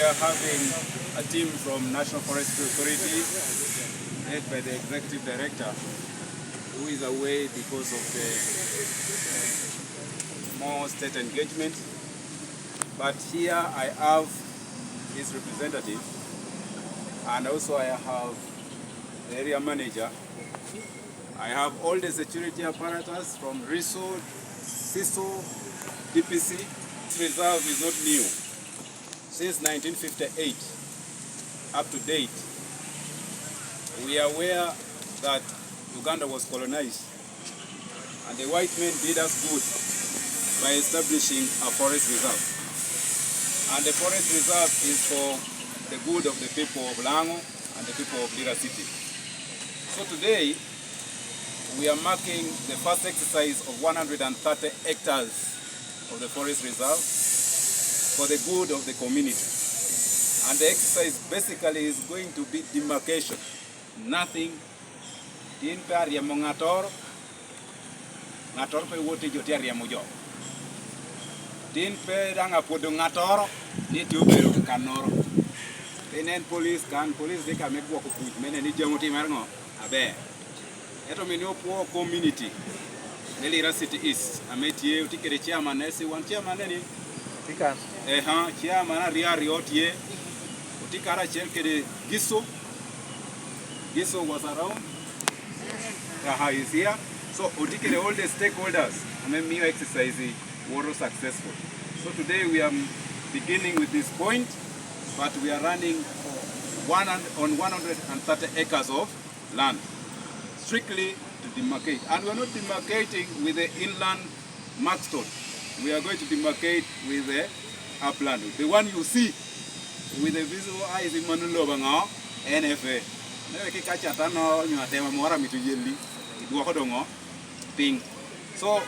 are having a team from National Forest Authority led by the Executive Director, who is away because of the more state engagement. But here I have his representative, and also I have the area manager. I have all the security apparatus from RISO, CISO, DPC. This reserve is not new. Since 1958, up to date, we are aware that Uganda was colonized, and the white men did us good by establishing a forest reserve. And the forest reserve is for the good of the people of Lango and the people of Lira City. So today, we are marking the first exercise of 130 hectares of the forest reserve for the good of the community. And the exercise basically is going to be demarcation. Nothing. Tin pe ariamo ngator pe wote joti ariamo jo. Tin pe ranga podo ngator ni tiubero kanoro. Tenen police de ka me ko kuj mene ni jamoti marngo abe. Eto menio po community. Lira City East. Ametie utikere chairman nesi wan chairman ni. Tikan. Chairman Riotie. Utikara chelkede Giso. Giso was around. Is here. So utikere all the stakeholders. Amemio exercise was successful. So today we are beginning with this point, but we are running on 130 acres of land, strictly to demarcate. And we are not demarcating with the inland markstone. We are going to demarcate with the upland. The one you see with the visible eye is in Manulobanga, NFA. So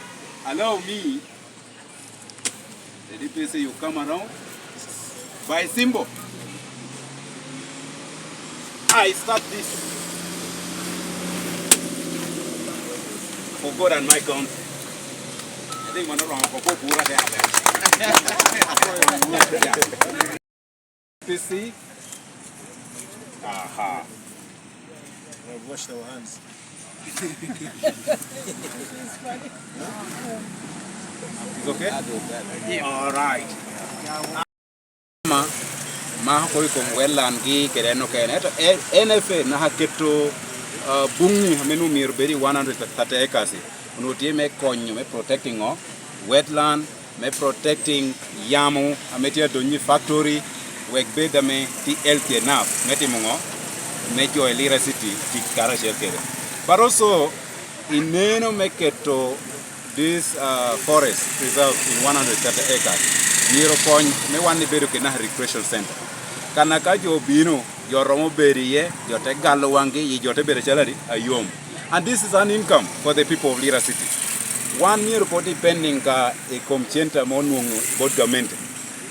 allow me, the DPC, you come around by symbol. I start this for God and my country. I think we're not wrong for Pura there. DPC. Aha. I've washed our hands. It's okay? Yeah. All right. Ma ko ko welan gi kereno keneto NFA na haketo bungi menu mirberi 130 acres no tie me konyo me protecting o wetland me protecting yamu ametia donyi factory wek beda me ti elke na metimongo me jo Lira City ti kara shelkere. But also ineno me keto this forest reserve in 130 acres niro kony me wani bedo ke na recreation center. Kanaka jo bino, jo romo beriye, jo te galo wangi, jo te bere chalari ayom. And this is an income for the people of Lira City. 1 year poti pending ka e komchenta monungu board government.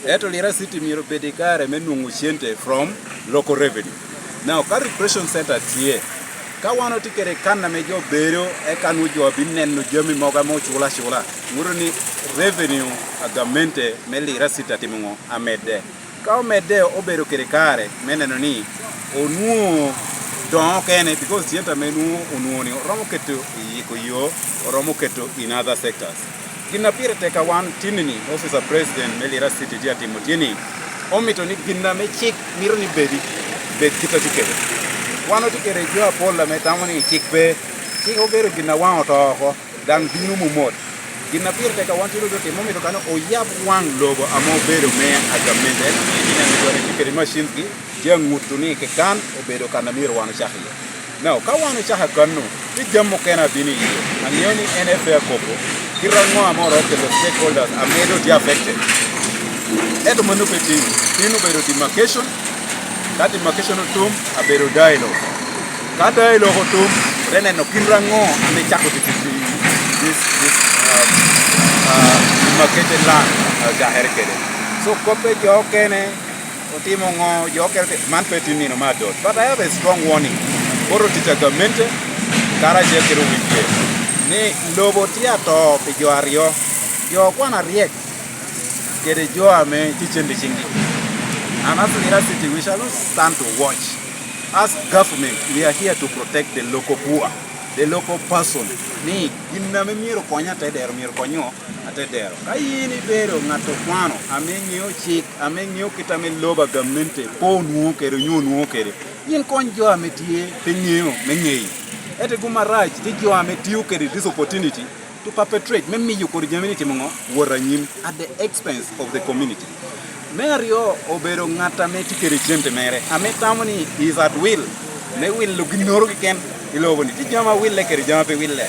Eto Lira City miro pedikare menungu chente from local revenue. Now ka recreation center tie. Ka wano tikere kana mejo berio e kanu jo binenu jomi moga mo chula. Muruni revenue agamente me Lira City timungo amede. Kao mede obero kerekare meneno ni onu don kene because tienta menu onuoni romo keto yiko yo romo keto in other sectors. Gina pire teka one tinini officer president Lira City dia timotini omito ni gina me chik miro ni bed kita tikere. Wano tikere jo apola metamoni chikbe chik obero gina wan to dan binu mumot. Gina pire teka one tilo do momito kano oyab wan lobo amo bero me agamente ina mitore tikere machines gi jangutuni ke kan obedo kana miro wano chahiyo. Now ka wano chahakano ti jammo kena bini iyo anioni NFA kopo kirango amoro ke the stakeholders amedo di affected. Eto manupeti tino bedo demarcation. That demarcation tum abedo dialogue. Ka dialogue tum rene no kirango ame chako this demarcated land jaherkede. So kope jo kene otimo ngo jo kene man petini no madot. But I have a strong warning. Oro titagamente kara jekero wike. Ni lobo tia to pe jo ario jo kwana riek kede jo ame tichende chingi. And as Lira City, we shall not stand to watch. As government, we are here to protect the local poor, the local person. Ni ginna me miro konya tedero miro konyo atedero. Kayi ni bero ngato kwano amenyo chik amenyo kitame loba gamente po nuo kere nyu nuo kere. Yin konjo ametie penyo menyei. Ete gumaraj ti jo ametiu kere this opportunity to perpetrate memi yukuri community mongo waranyim at the expense of the community. Mario obero ngata meti kere chente mere. Ametamoni is at will. Ne will luginoro ken iloboni. Ti jama will le kere jama pe will le.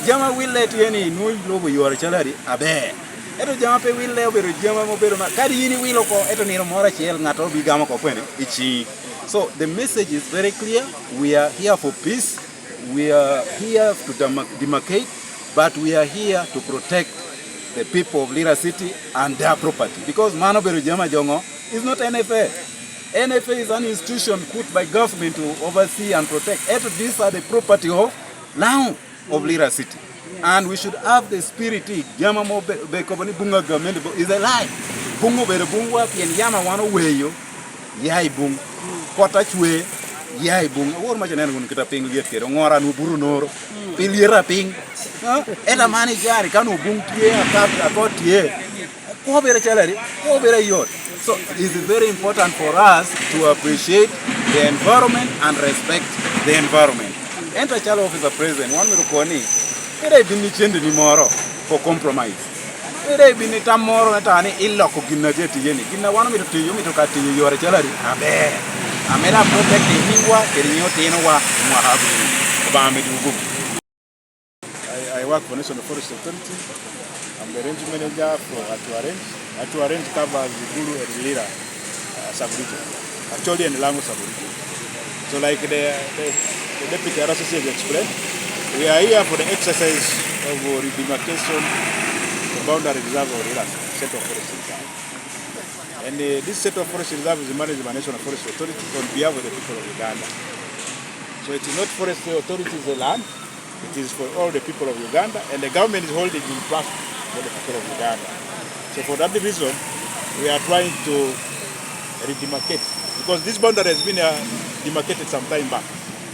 Jama will le tieni no lobo yore chalari abe. Eto jama pe will le obero jama mobero ma kadi yini will ko eto niro mora chiel ngata obi gama ko kwene ichi. So the message is very clear. We are here for peace. We are here to demarcate, but we are here to protect the people of Lira City and their property. Because Mano Berujama Jongo is not NFA. NFA is an institution put by government to oversee and protect. These are the property of now of Lira City. And we should have the spirit. Yama mo bekobani bunga government is a lie. Bungo bere bungwa pien yama wano weyo. Yai bung. Kota chwe. Yai bung. Awor ma chenen kun kita ping liet kero ngora nu buru noro. Pilira ping. Ela mani jari kanu bung tie akot tie. Ko bere chalari. Ko bere yot. So it is very important for us to appreciate the environment and respect the environment. Enter Chalo Officer President, one mirukoni, ere bini chendi ni moro for compromise. Ere bini tamoro natani illa ko ginna jeti yeni. Ginna wano mitukati yore chalari. Abe. Amera protect the hiwa, kerinyo tenowa, mwahabu, obame dugu. I work for National Forest Authority. I'm the range manager for Atu Range covers the Gulu and Lira sub-region, actually in the Lango sub-region. So like the Deputy RCC has explained, we are here for the exercise of redemarcation the boundary reserve of Lira Central Forest Reserve. And this Central Forest Reserve is managed by National Forest Authority on behalf of the people of Uganda. So it is not Forest Authority's land, it is for all the people of Uganda, and the government is holding in trust for the people of Uganda. So for that reason, we are trying to redemarcate, because this boundary has been demarcated some time back.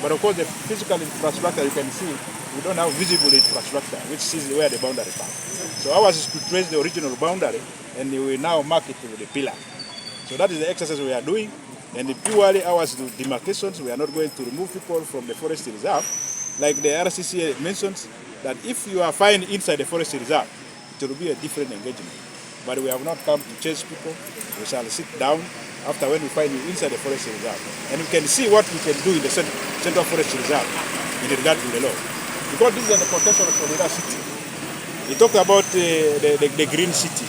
But of course, the physical infrastructure, you can see, we don't have visible infrastructure, which is where the boundary is. So ours is to trace the original boundary, and we now mark it with the pillar. So that is the exercise we are doing, and purely ours to demarcations. We are not going to remove people from the forest reserve. Like the RCC mentions, that if you are found inside the forest reserve, it will be a different engagement. But we have not come to chase people. We shall sit down after when we find you inside the forest reserve. And we can see what we can do in the Central Forest Reserve in regard to the law. Because this is the potential for Lira City. We talk about the green city,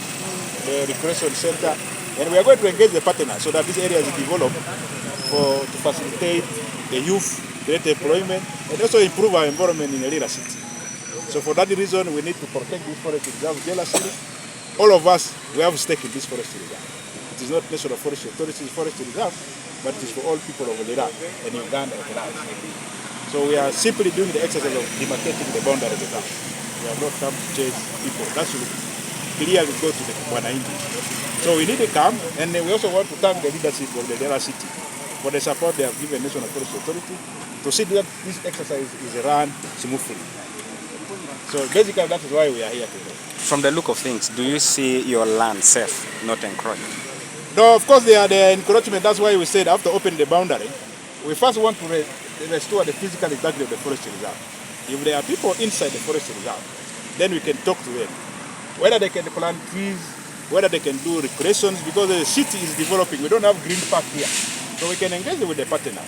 the recreation center, and we are going to engage the partners so that this area is developed to facilitate the youth, create employment, and also improve our environment in the Lira City. So for that reason, we need to protect this forest reserve jealously. All of us, we have a stake in this forest reserve. It is not National Forest Authority's forest reserve, but it is for all people of Lira and Uganda at large. So we are simply doing the exercise of demarcating the boundary reserve. We have not come to chase people. That should clearly go to the Wanaindi. So we need to come, and we also want to thank the leadership of the Lira City for the support they have given National Forest Authority to see that this exercise is run smoothly. So basically, that is why we are here today. From the look of things, do you see your land safe, not encroached? No, of course they are the encroachment. That's why we said after opening the boundary, we first want to restore the physical integrity of the forest reserve. If there are people inside the forest reserve, then we can talk to them. Whether they can plant trees, whether they can do recreations, because the city is developing. We don't have green park here. So we can engage with the partner.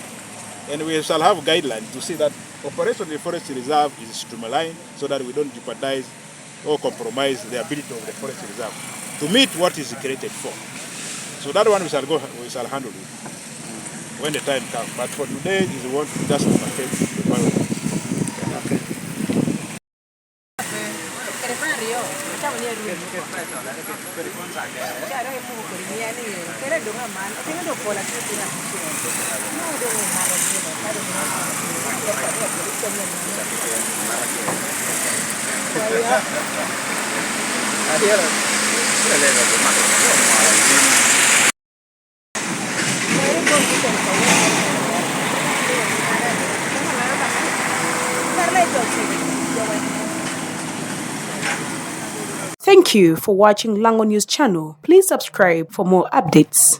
And we shall have guidelines to see that operation in the forest reserve is streamlined so that we don't jeopardize or compromise the ability of the forest reserve to meet what is created for. So that one we shall handle it when the time comes. But for today, is we want to just protect the environment. Thank you for watching Lango News channel. Please subscribe for more updates.